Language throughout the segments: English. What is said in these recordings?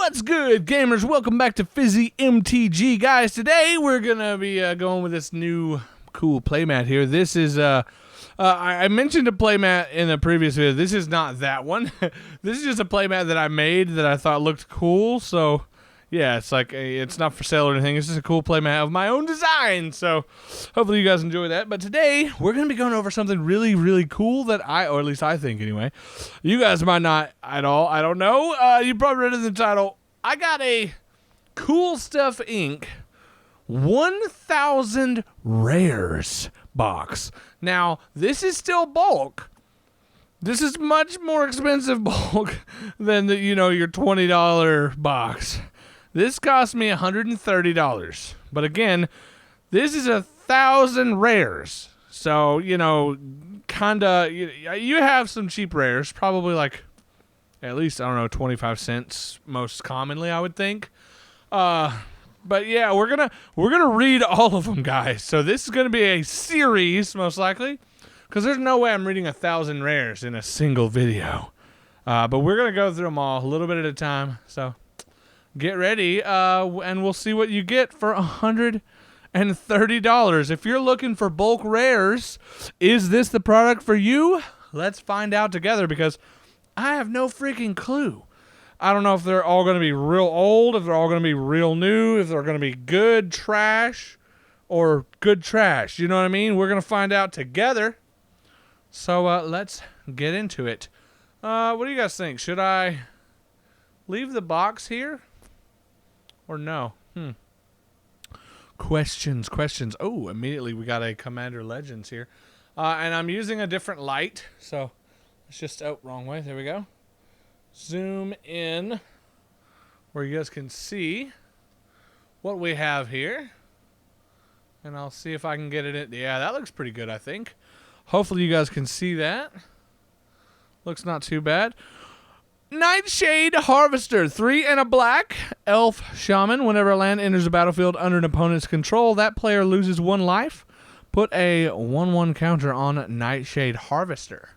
What's good, gamers? Welcome back to Fizzy MTG, guys. Today we're gonna be going with this new cool playmat here. This is I mentioned a playmat in a previous video. This is not that one. This is just a playmat that I made that I thought looked cool. So yeah, it's like it's not for sale or anything. It's just a cool playmat of my own design. So hopefully you guys enjoy that. But today we're gonna be going over something really, really cool that or at least I think anyway. You guys might not at all. I don't know. You probably read in the title. I got a Cool Stuff Inc. 1000 Rares box. Now, this is still bulk. This is much more expensive bulk than the, your $20 box. This cost me $130. But again, this is 1,000 rares. So, kinda, you have some cheap rares, probably like at least, 25 cents most commonly, I would think. But yeah, we're gonna read all of them, guys. So this is gonna be a series, most likely, because there's no way I'm reading 1,000 rares in a single video. But we're gonna go through them all a little bit at a time. So get ready, and we'll see what you get for $130. If you're looking for bulk rares, is this the product for you? Let's find out together, because I have no freaking clue. I don't know if they're all going to be real old, if they're all going to be real new, if they're going to be good trash or good trash. You know what I mean? We're going to find out together. So let's get into it. What do you guys think? Should I leave the box here or no? Questions. Oh, immediately we got a Commander Legends here. And I'm using a different light, so it's just, wrong way. There we go. Zoom in where you guys can see what we have here. And I'll see if I can get it in. Yeah, that looks pretty good, I think. Hopefully you guys can see that. Looks not too bad. Nightshade Harvester, 3 and a black. Elf Shaman. Whenever a land enters the battlefield under an opponent's control, that player loses 1 life. Put a 1/1 counter on Nightshade Harvester.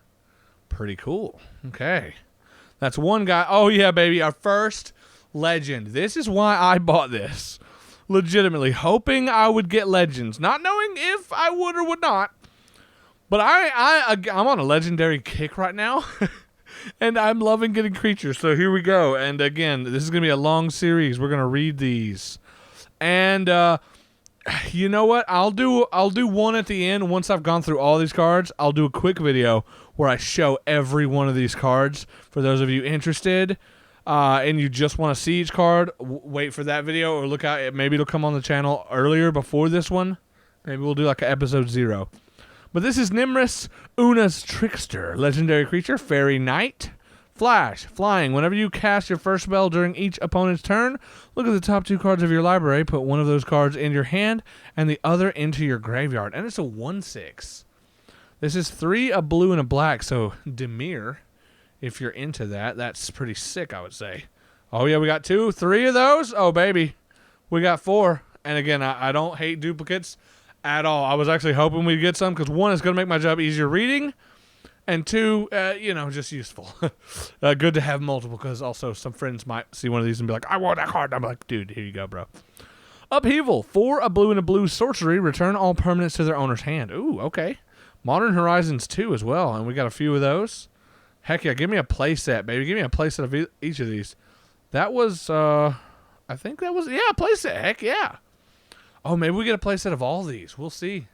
Pretty cool. Okay. That's one guy. Oh, yeah, baby. Our first legend. This is why I bought this. Legitimately. Hoping I would get legends. Not knowing if I would or would not. But I'm on a legendary kick right now. And I'm loving getting creatures. So here we go. And again, this is going to be a long series. We're going to read these. And you know what? I'll do one at the end. Once I've gone through all these cards, I'll do a quick video where I show every one of these cards. For those of you interested, and you just want to see each card, wait for that video or look out. Maybe it'll come on the channel earlier before this one. Maybe we'll do like an episode 0. But this is Nimrus, Una's Trickster. Legendary creature, Fairy Knight. Flash, flying. Whenever you cast your first spell during each opponent's turn, look at the top 2 cards of your library. Put one of those cards in your hand and the other into your graveyard. And it's a 1/6. This is 3, a blue, and a black. So Demir, if you're into that, that's pretty sick, I would say. Oh, yeah, we got 2, 3 of those. Oh, baby. We got 4. And again, I don't hate duplicates at all. I was actually hoping we'd get some because 1, it's going to make my job easier reading. And 2, just useful. Good to have multiple, because also some friends might see one of these and be like, I want that card. And I'm like, dude, here you go, bro. Upheaval. 4, a blue, and a blue sorcery. Return all permanents to their owner's hand. Ooh, okay. Modern Horizons 2 as well, and we got a few of those. Heck yeah, give me a playset, baby. Give me a playset of each of these. That was, I think that was, a playset. Heck yeah. Oh, maybe we get a playset of all these. We'll see.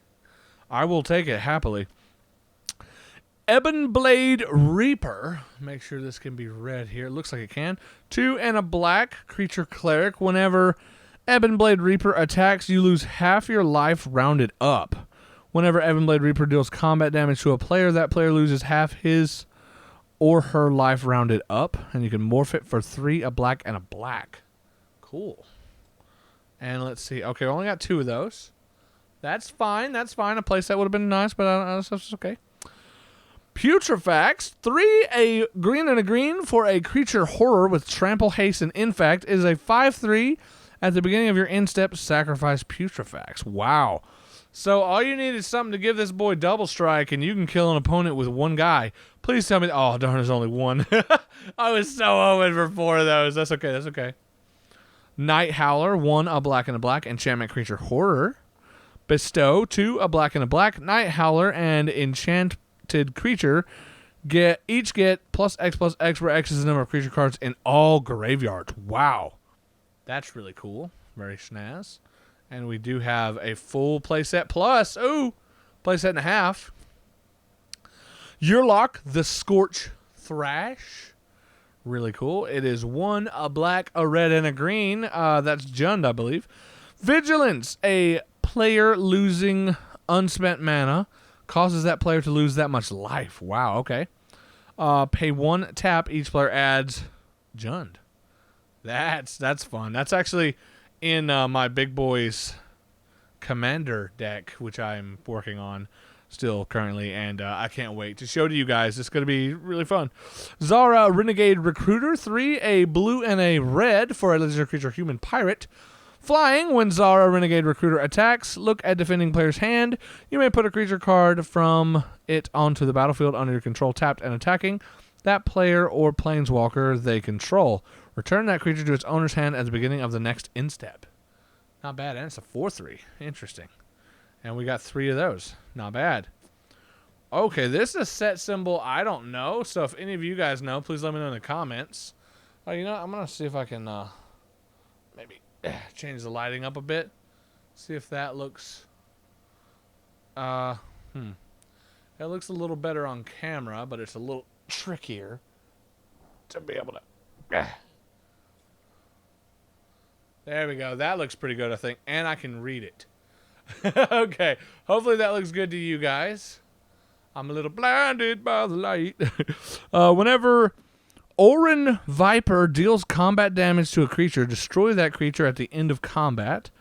I will take it happily. Ebon Blade Reaper. Make sure this can be read here. It looks like it can. 2 and a black. Creature Cleric. Whenever Ebon Blade Reaper attacks, you lose half your life rounded up. Whenever Ebon Blade Reaper deals combat damage to a player, that player loses half his or her life rounded up. And you can morph it for 3, a black, and a black. Cool. And let's see. Okay, we only got 2 of those. That's fine. That's fine. A playset would have been nice, but that's okay. Putrefax, 3, a green and a green for a creature horror with trample, haste, and infect, is a 5/3. At the beginning of your end step, sacrifice Putrefax. Wow. So all you need is something to give this boy double strike, and you can kill an opponent with 1 guy. Please tell me. Oh, darn, there's only 1. I was so hoping for 4 of those. That's okay. That's okay. Night Howler, 1 a black and a black. Enchantment creature Horror. Bestow, 2 a black and a black. Night Howler and enchanted creature each get +X, where X is the number of creature cards in all graveyards. Wow. That's really cool. Very snaz. And we do have a full playset plus, playset and a half. Yurlok, the Scorch Thrash. Really cool. It is 1 a black, a red, and a green. That's Jund, I believe. Vigilance, a player losing unspent mana causes that player to lose that much life. Wow, okay. Pay 1 tap. Each player adds Jund. That's fun. That's actually in my Big Boys Commander deck, which I'm working on still currently, and I can't wait to show to you guys. It's going to be really fun. Zara, Renegade Recruiter, 3, a blue and a red for a legendary creature human pirate. Flying, when Zara, Renegade Recruiter attacks, look at defending player's hand. You may put a creature card from it onto the battlefield under your control, tapped and attacking that player or planeswalker they control. Return that creature to its owner's hand at the beginning of the next instep. Not bad, and it's a 4/3. Interesting. And we got 3 of those. Not bad. Okay, this is a set symbol I don't know, so if any of you guys know, please let me know in the comments. Oh, you know, I'm going to see if I can maybe change the lighting up a bit. See if that looks... It looks a little better on camera, but it's a little trickier to be able to... There we go. That looks pretty good, I think. And I can read it. Okay. Hopefully that looks good to you guys. I'm a little blinded by the light. Whenever Orin Viper deals combat damage to a creature, destroy that creature at the end of combat.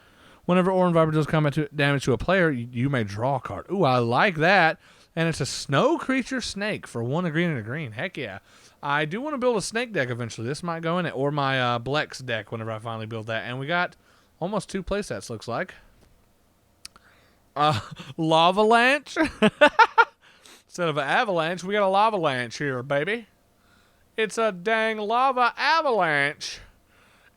Whenever Orin Viper deals combat damage to a player, you may draw a card. Ooh, I like that. And it's a snow creature snake for 1 a green and a green. Heck yeah. I do want to build a snake deck eventually. This might go in it. Or my Blex deck whenever I finally build that. And we got almost 2 playsets, looks like. Lava Lanche. Instead of an avalanche, we got a lava lanche here, baby. It's a dang lava avalanche.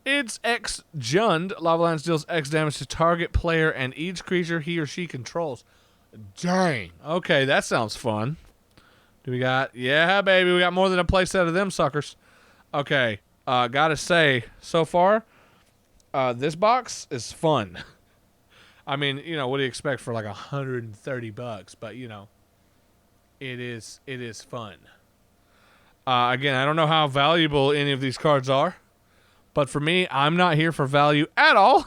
It's X Jund. Lava Lanche deals X damage to target player and each creature he or she controls. Dang. Okay, that sounds fun. Do we got... Yeah, baby, we got more than a playset of them suckers. Okay, gotta say, so far, this box is fun. I mean, you know, what do you expect for like $130? But, you know, it is fun. Again, I don't know how valuable any of these cards are. But for me, I'm not here for value at all.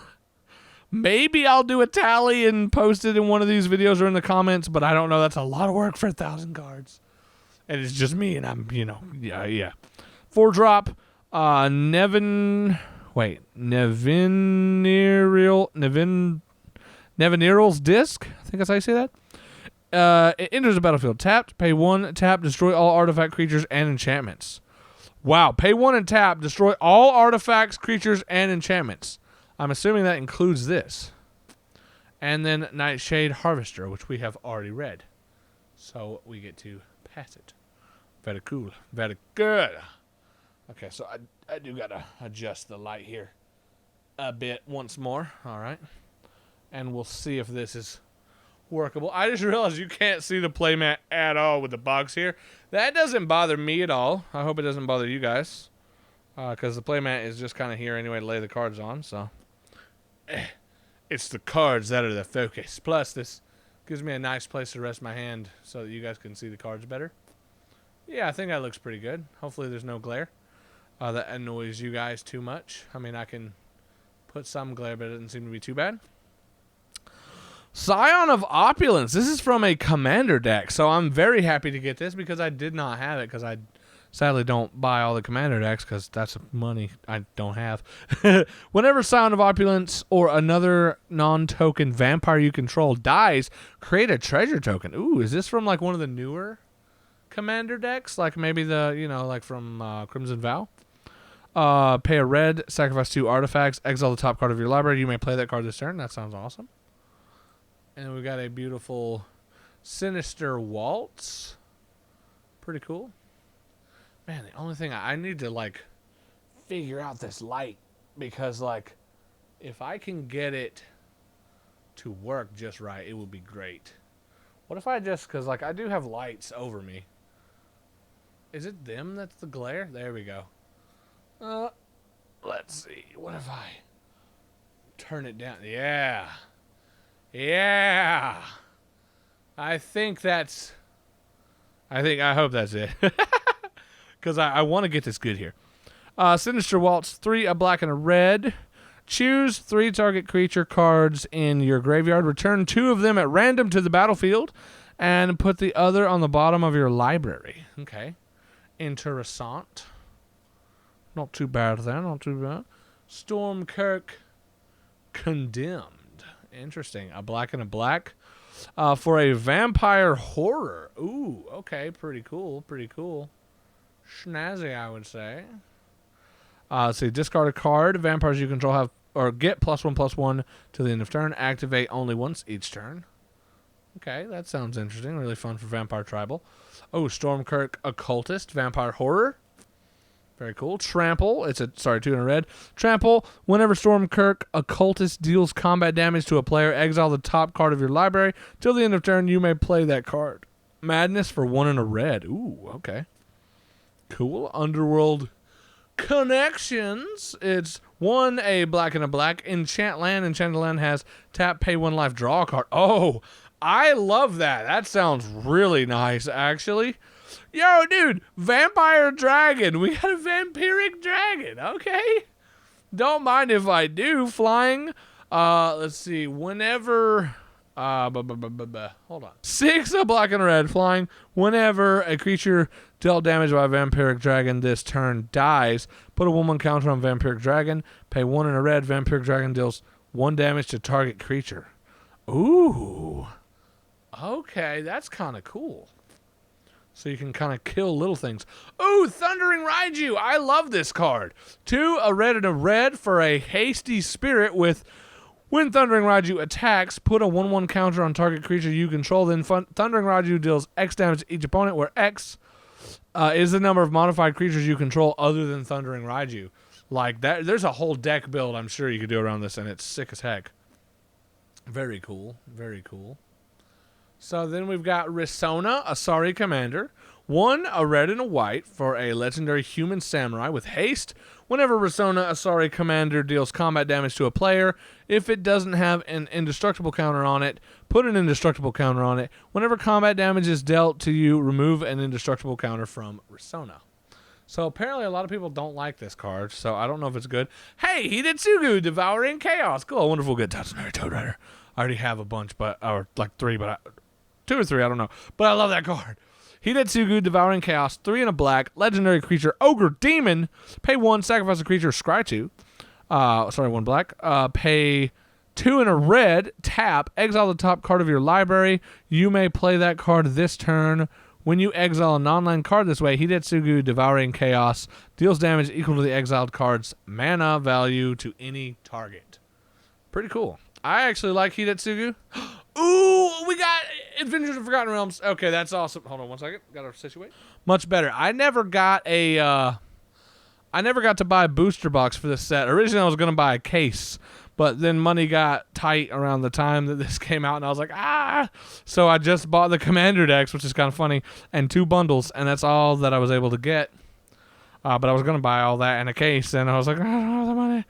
Maybe I'll do a tally and post it in one of these videos or in the comments, but I don't know. That's a lot of work for 1,000 cards. And it's just me, and I'm, you know, yeah. 4-drop, Neviniral's Disc. I think that's how you say that. It enters the battlefield tapped. Pay 1, tap, destroy all artifact creatures and enchantments. Wow, pay 1 and tap, destroy all artifacts, creatures, and enchantments. I'm assuming that includes this. And then Nightshade Harvester, which we have already read. So we get to pass it. Very cool. Very good. Okay, so I do got to adjust the light here a bit once more. All right. And we'll see if this is workable. I just realized you can't see the playmat at all with the box here. That doesn't bother me at all. I hope it doesn't bother you guys. Because the playmat is just kind of here anyway to lay the cards on. So it's the cards that are the focus. Plus, this gives me a nice place to rest my hand so that you guys can see the cards better. Yeah, I think that looks pretty good. Hopefully there's no glare that annoys you guys too much. I mean, I can put some glare, but it doesn't seem to be too bad. Scion of Opulence. This is from a Commander deck, so I'm very happy to get this because I did not have it because I sadly don't buy all the Commander decks because that's money I don't have. Whenever Scion of Opulence or another non-token vampire you control dies, create a treasure token. Ooh, is this from like one of the newer Commander decks? Like maybe the, you know, like from Crimson Vow? Pay a red, sacrifice 2 artifacts, exile the top card of your library. You may play that card this turn. That sounds awesome. And we got a beautiful Sinister Waltz. Pretty cool. Man, the only thing I need to, like, figure out this light. Because, like, If I can get it to work just right, it would be great. What if I just, because like I do have lights over me. Is it them that's the glare? There we go. Let's see. What if I turn it down? Yeah. Yeah. I hope that's it. Because I want to get this good here. Sinister Waltz, 3, a black and a red. Choose 3 target creature cards in your graveyard. Return 2 of them at random to the battlefield. And put the other on the bottom of your library. Okay. Interessant. Not too bad then, not too bad. Stormkirk Condemned. Interesting. A black and a black. For a vampire horror. Ooh, okay. Pretty cool, pretty cool. Snazzy, I would say. Let's see. Discard a card. Vampires you control have, or get +1/+1 to the end of turn. Activate only once each turn. Okay, that sounds interesting. Really fun for Vampire Tribal. Oh, Stormkirk Occultist. Vampire Horror. Very cool. Trample. 2 and a red. Trample. Whenever Stormkirk Occultist deals combat damage to a player, exile the top card of your library. Till the end of turn, you may play that card. Madness for 1 and a red. Ooh, okay. Cool. Underworld Connections. It's 1, a black and a black. Enchant land. Enchanted land has tap, pay 1 life, draw a card. Oh, I love that. That sounds really nice, actually. Yo, dude, vampire dragon. We got a vampiric dragon. Okay. Don't mind if I do. Flying. Let's see. Whenever. Hold on. 6, a black and a red. Flying. Whenever a creature dealt damage by a vampiric dragon this turn dies, put a 1/1 counter on vampiric dragon. Pay 1 and a red. Vampiric dragon deals 1 damage to target creature. Ooh. Okay, that's kind of cool. So you can kind of kill little things. Ooh, Thundering Raiju. I love this card. 2, a red and a red for a hasty spirit with when Thundering Raiju attacks, put a 1/1 counter on target creature you control. Then Thundering Raiju deals X damage to each opponent, where X is the number of modified creatures you control other than Thundering Raiju. Like that, there's a whole deck build I'm sure you could do around this, and it's sick as heck. Very cool. Very cool. So then we've got Risona, Asari Commander. 1, a red and a white for a legendary human samurai with haste. Whenever Risona, Asari Commander deals combat damage to a player, if it doesn't have an indestructible counter on it, put an indestructible counter on it. Whenever combat damage is dealt to you, remove an indestructible counter from Risona. So apparently a lot of people don't like this card, so I don't know if it's good. Hey, Hidetsugu, Devouring Chaos. Cool, wonderful, good. Tatsunori Toad Rider. I already have a bunch, or like 3, but 2 or 3, I don't know. But I love that card. Hidetsugu, Devouring Chaos, 3 and a black, legendary creature, Ogre Demon. Pay 1, sacrifice a creature, scry 2. 1 black. Pay 2 and a red, tap, exile the top card of your library. You may play that card this turn. When you exile a non-land card this way, Hidetsugu, Devouring Chaos, deals damage equal to the exiled card's mana value to any target. Pretty cool. I actually like Hidetsugu. Ooh, we got Adventures of Forgotten Realms. Okay, that's awesome. Hold on one second. Got to situate. Much better. I never got to buy a booster box for this set. Originally, I was going to buy a case, but then money got tight around the time that this came out, and I was like, So I just bought the Commander decks, which is kind of funny, and 2 bundles, and that's all that I was able to get. But I was going to buy all that in a case, and I was like, I don't have the money.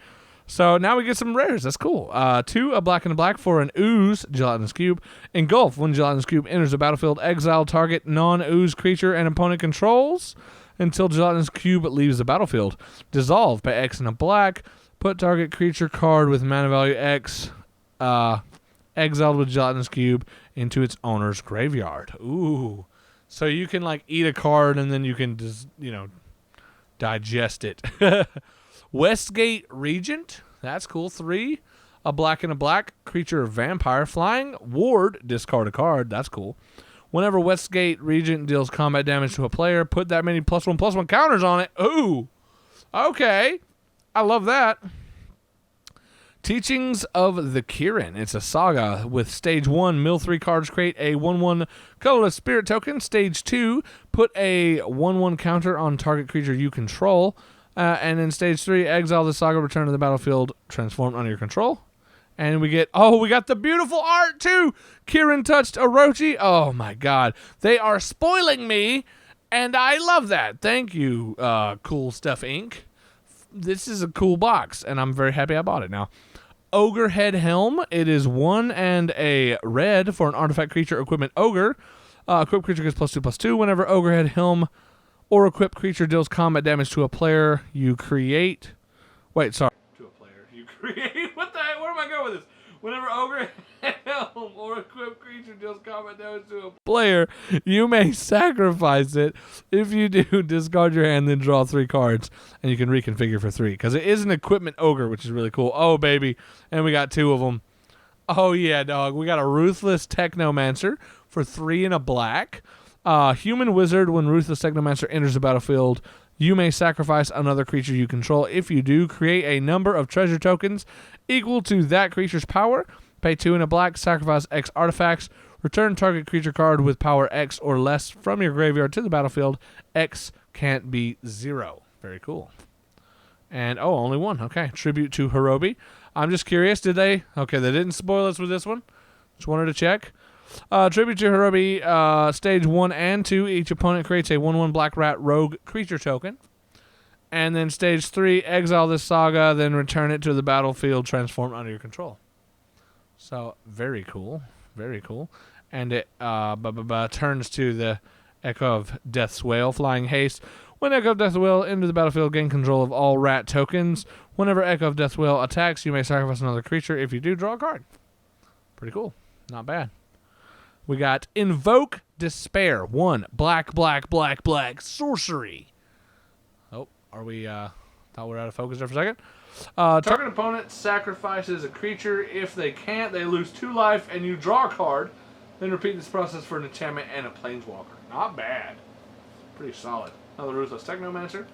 So now we get some rares. That's cool. 2, a black and a black for an ooze, gelatinous cube. Engulf. When gelatinous cube enters the battlefield, exile target non-ooze creature and opponent controls until gelatinous cube leaves the battlefield. Dissolve. Pay X and a black. Put target creature card with mana value X, exiled with gelatinous cube, into its owner's graveyard. Ooh. So you can like eat a card and then you can just, digest it. Westgate Regent. That's cool. 3, a black and a black creature vampire. Flying. Ward. Discard a card. That's cool. Whenever Westgate Regent deals combat damage to a player, put that many +1/+1 counters on it. Ooh. Okay. I love that. Teachings of the Kirin. It's a saga with stage 1, mill 3 cards, create a 1/1 colorless spirit token. Stage 2, put a 1/1 counter on target creature you control. And in stage 3, exile the saga, return to the battlefield, transformed under your control. And we get, we got the beautiful art too. Kieran touched Orochi. Oh my God. They are spoiling me, and I love that. Thank you, Cool Stuff Inc. This is a cool box, and I'm very happy I bought it now. Ogre Head Helm. It is 1 and a red for an artifact creature equipment ogre. Equipped creature gets +2/+2. Whenever Ogre Head Helm or equipped creature deals combat damage to a player, you create... Wait, sorry. To a player, you create... What the heck? Where am I going with this? Whenever Ogre Head Helm or equipped creature deals combat damage to a player, you may sacrifice it. If you do, discard your hand, then draw 3 cards, and you can reconfigure for 3. Because it is an equipment ogre, which is really cool. Oh, baby. And we got 2 of them. Oh, yeah, dog. We got a Ruthless Technomancer for 3 and a black. Human Wizard. When Ruthless Technomancer enters the battlefield, you may sacrifice another creature you control. If you do, create a number of treasure tokens equal to that creature's power. Pay 2 and a black, sacrifice X artifacts. Return target creature card with power X or less from your graveyard to the battlefield. X can't be 0. Very cool. And, only 1. Okay, tribute to Hirobi. I'm just curious, did they? Okay, they didn't spoil us with this one. Just wanted to check. Tribute to Hirobi, stage 1 and 2. Each opponent creates a 1/1 Black Rat Rogue creature token. And then stage 3, exile this saga, then return it to the battlefield, transformed under your control. So, very cool. Very cool. And it turns to the Echo of Death's Wail, Flying Haste. When Echo of Death's Wail into the battlefield, gain control of all rat tokens. Whenever Echo of Death's Wail attacks, you may sacrifice another creature. If you do, draw a card. Pretty cool. Not bad. We got Invoke Despair. 1 black, sorcery. Oh, are we, thought we were out of focus there for a second. Target opponent sacrifices a creature. If they can't, they lose 2 life, and you draw a card. Then repeat this process for an enchantment and a planeswalker. Not bad. Pretty solid. Another Ruthless Technomancer.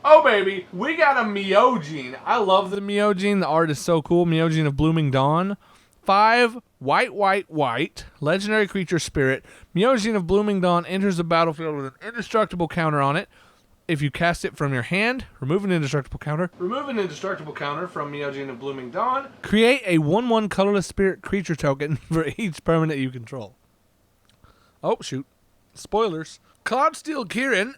Oh, baby, we got a Myojin. I love the Myojin. The art is so cool. Myojin of Blooming Dawn. 5, white, legendary creature spirit. Myojin of Blooming Dawn enters the battlefield with an indestructible counter on it. If you cast it from your hand, remove an indestructible counter. Remove an indestructible counter from Myojin of Blooming Dawn. Create a 1/1 colorless spirit creature token for each permanent you control. Oh, shoot. Spoilers. Cloudsteel Kieran,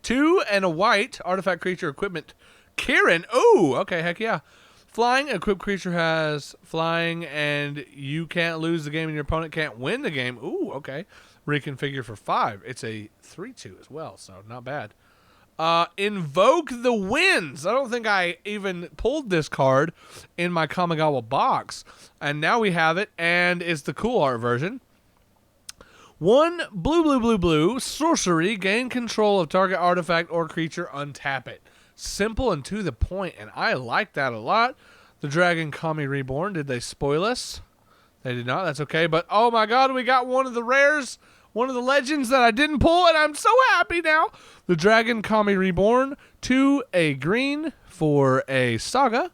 2 and a white, artifact creature equipment. Kieran, ooh, okay, heck yeah. Flying, equipped creature has flying, and you can't lose the game and your opponent can't win the game. Ooh, okay. Reconfigure for 5. It's a 3/2 as well, so not bad. Invoke the Winds. I don't think I even pulled this card in my Kamigawa box, and now we have it, and it's the cool art version. 1 blue, sorcery, gain control of target artifact or creature, untap it. Simple and to the point, and I like that a lot. The Dragon Kami Reborn, did they spoil us? They did not, that's okay, but oh my god, we got one of the rares, one of the legends that I didn't pull, and I'm so happy now. The Dragon Kami Reborn, 2 a green for a saga.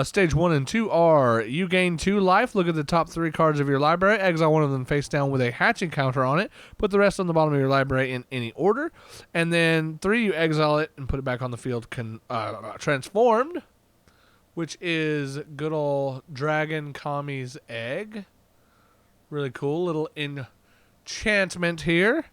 Stage 1 and 2 are, you gain 2 life, look at the top 3 cards of your library, exile one of them face down with a hatching counter on it, put the rest on the bottom of your library in any order, and then 3, you exile it and put it back on the field, transformed, which is good old Dragon Kami's Egg. Really cool little enchantment here.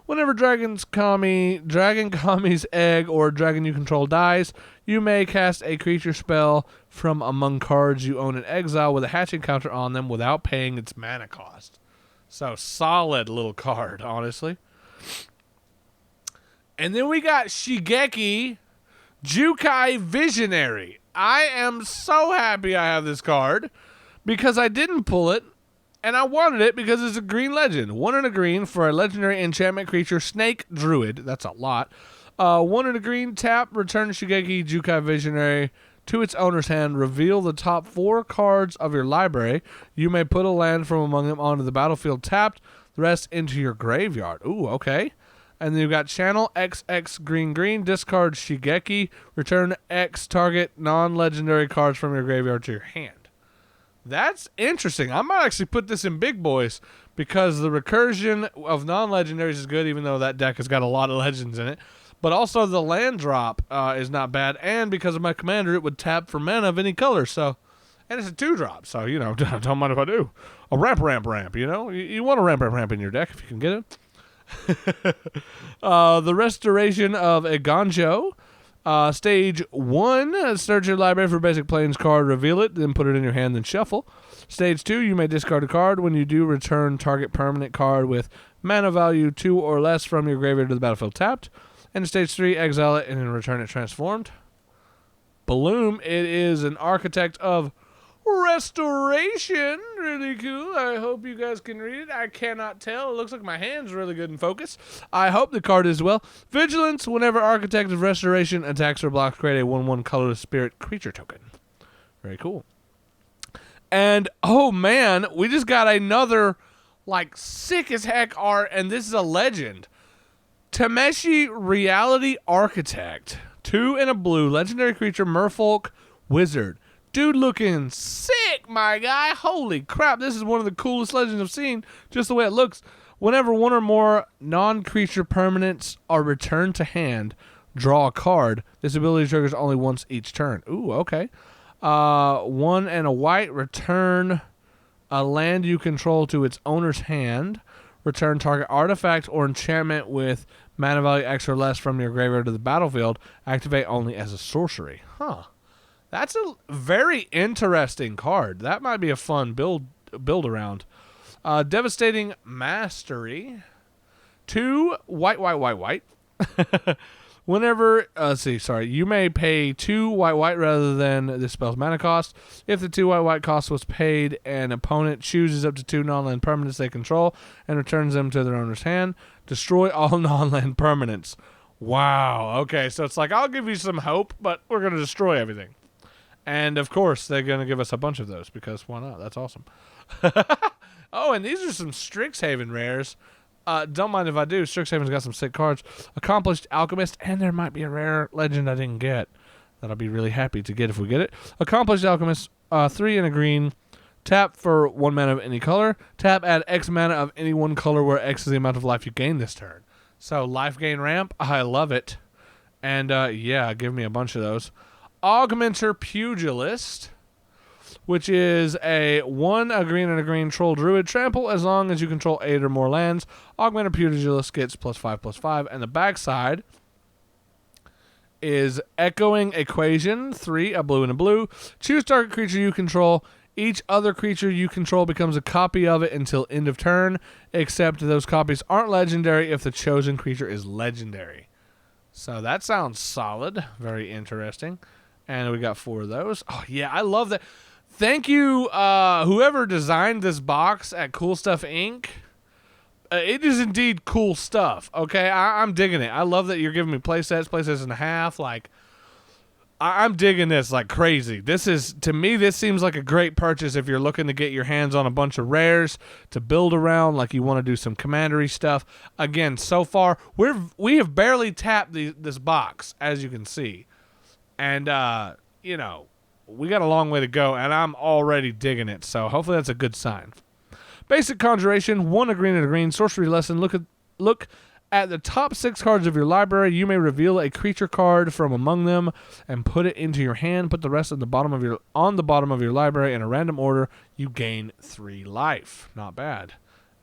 Whenever Dragon Kami's Egg or dragon you control dies, you may cast a creature spell from among cards you own in exile with a hatching counter on them without paying its mana cost. So, solid little card, honestly. And then we got Shigeki Jukai Visionary. I am so happy I have this card because I didn't pull it. And I wanted it because it's a green legend. 1 and a green for a legendary enchantment creature, Snake Druid. That's a lot. 1 and a green, tap, return Shigeki Jukai Visionary to its owner's hand. Reveal the top 4 cards of your library. You may put a land from among them onto the battlefield tapped. The rest into your graveyard. Ooh, okay. And then you've got Channel XX green, discard Shigeki. Return X target non-legendary cards from your graveyard to your hand. That's interesting. I might actually put this in big boys because the recursion of non-legendaries is good, even though that deck has got a lot of legends in it. But also the land drop is not bad, and because of my commander, it would tap for mana of any color. So, and it's a 2-drop, so don't mind if I do. A ramp. You want a ramp in your deck if you can get it. The restoration of a Ganjo. Stage 1, search your library for basic plains card, reveal it, then put it in your hand, then shuffle. Stage 2, you may discard a card. When you do, return target permanent card with mana value 2 or less from your graveyard to the battlefield tapped. And stage 3, exile it and then return it transformed. Bloom, it is an architect of restoration. Really cool. I hope you guys can read it. I cannot tell. It looks like my hand's really good in focus. I hope the card is well. Vigilance, whenever architect of restoration attacks or blocks, create a 1/1 colorless spirit creature token. Very cool. And, oh man, we just got another, sick as heck art, and this is a legend. Tameshi Reality Architect. 2 and a blue, legendary creature, merfolk, wizard. Dude looking sick, my guy. Holy crap, this is one of the coolest legends I've seen, just the way it looks. Whenever one or more non-creature permanents are returned to hand, draw a card. This ability triggers only once each turn. Ooh, okay. 1 and a white, return a land you control to its owner's hand. Return target artifact or enchantment with mana value X or less from your graveyard to the battlefield. Activate only as a sorcery. Huh. That's a very interesting card. That might be a fun build around. Devastating Mastery. 2 white. Whenever, you may pay 2 white rather than this spell's mana cost. If the 2 white cost was paid, an opponent chooses up to 2 non-land permanents they control and returns them to their owner's hand. Destroy all non-land permanents. Wow. Okay, so it's like, I'll give you some hope, but we're going to destroy everything. And, of course, they're going to give us a bunch of those, because why not? That's awesome. Oh, and these are some Strixhaven rares. Don't mind if I do. Strixhaven's got some sick cards. Accomplished Alchemist, and there might be a rare legend I didn't get that I'll be really happy to get if we get it. Accomplished Alchemist, 3 and a green. Tap for 1 mana of any color. Tap, add X mana of any one color where X is the amount of life you gain this turn. So, life gain ramp, I love it. And, yeah, give me a bunch of those. Augmenter Pugilist, which is a green and a green troll druid. Trample as long as you control 8 or more lands. Augmenter Pugilist gets +5/+5. And the backside is Echoing Equation, 3, a blue and a blue. Choose target creature you control. Each other creature you control becomes a copy of it until end of turn, except those copies aren't legendary if the chosen creature is legendary. So that sounds solid. Very interesting. And we got 4 of those. Oh, yeah, I love that. Thank you, whoever designed this box at Cool Stuff Inc. It is indeed cool stuff, okay? I'm digging it. I love that you're giving me playsets and a half. I'm digging this like crazy. To me, this seems like a great purchase if you're looking to get your hands on a bunch of rares to build around, like you want to do some commandery stuff. Again, so far, we have barely tapped this box, as you can see. And, we got a long way to go, and I'm already digging it, so hopefully that's a good sign. Basic Conjuration, 1 green and a green. Sorcery Lesson, look at the top 6 cards of your library. You may reveal a creature card from among them and put it into your hand. Put the rest on the bottom of your library in a random order. You gain 3 life. Not bad.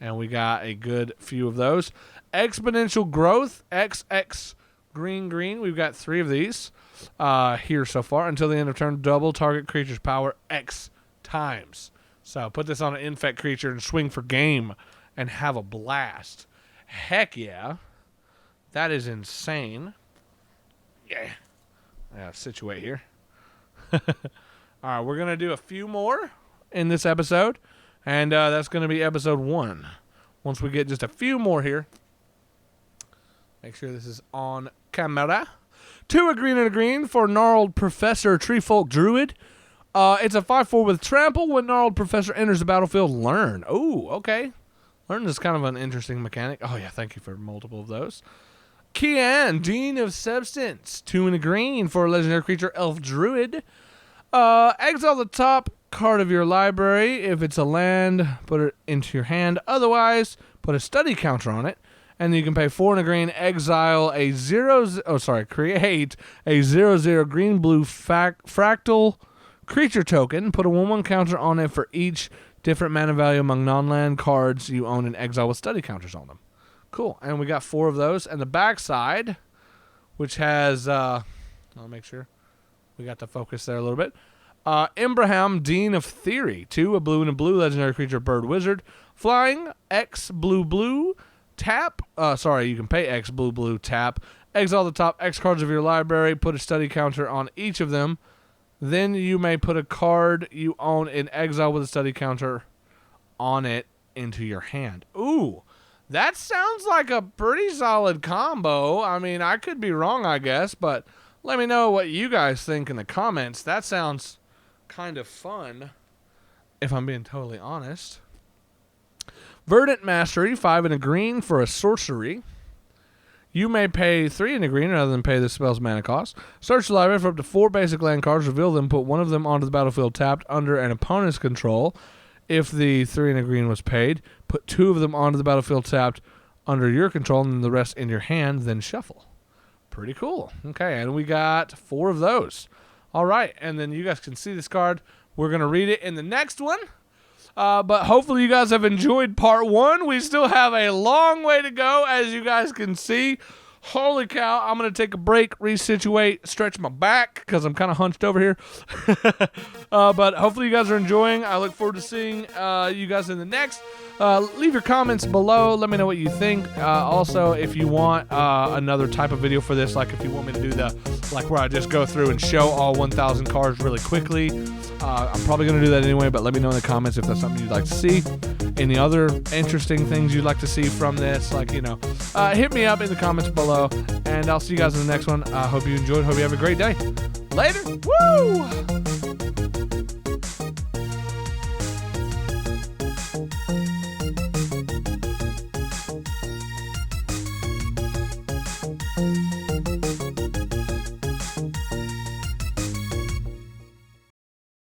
And we got a good few of those. Exponential Growth, XX green. We've got 3 of these here so far. Until the end of turn, double target creature's power X times. So put this on an infect creature and swing for game and have a blast. Heck yeah. That is insane. Yeah. I gotta situate here. All right, we're going to do a few more in this episode. And that's going to be episode 1. Once we get just a few more here. Make sure this is on camera. 2 green and a green for Gnarled Professor Treefolk Druid. It's a 5/4 with trample. When Gnarled Professor enters the battlefield, learn. Oh, okay. Learn is kind of an interesting mechanic. Oh, yeah, thank you for multiple of those. Kian, Dean of Substance. 2 and a green for a legendary creature, Elf Druid. Exile the top card of your library. If it's a land, put it into your hand. Otherwise, put a study counter on it. And you can pay 4 and a green, exile a create a 0/0 green-blue fractal creature token. Put a 1/1 counter on it for each different mana value among non-land cards you own in exile with study counters on them. Cool. And we got 4 of those. And the backside, which has, I'll make sure we got the focus there a little bit. Imbraham, Dean of Theory. 2, a blue and a blue legendary creature, bird wizard. Flying, X blue, tap. You can pay X blue, tap. Exile the top X cards of your library. Put a study counter on each of them. Then you may put a card you own in exile with a study counter on it into your hand. Ooh, that sounds like a pretty solid combo. I mean, I could be wrong, I guess, but let me know what you guys think in the comments. That sounds kind of fun, if I'm being totally honest. Verdant Mastery, 5 and a green for a sorcery. You may pay 3 and a green rather than pay the spell's mana cost. Search the library for up to 4 basic land cards, reveal them, put one of them onto the battlefield tapped under an opponent's control. If the 3 and a green was paid, put 2 of them onto the battlefield tapped under your control and the rest in your hand, then shuffle. Pretty cool. Okay, and we got 4 of those. All right, and then you guys can see this card. We're going to read it in the next one. But hopefully you guys have enjoyed part 1. We still have a long way to go, as you guys can see. Holy cow, I'm going to take a break, resituate, stretch my back, because I'm kind of hunched over here. But hopefully you guys are enjoying. I look forward to seeing you guys in the next. Leave your comments below. Let me know what you think. Also, if you want another type of video for this, like if you want me to do where I just go through and show all 1,000 cards really quickly, I'm probably going to do that anyway, but let me know in the comments if that's something you'd like to see. Any other interesting things you'd like to see from this, hit me up in the comments below, and I'll see you guys in the next one. I hope you enjoyed. Hope you have a great day. Later. Woo!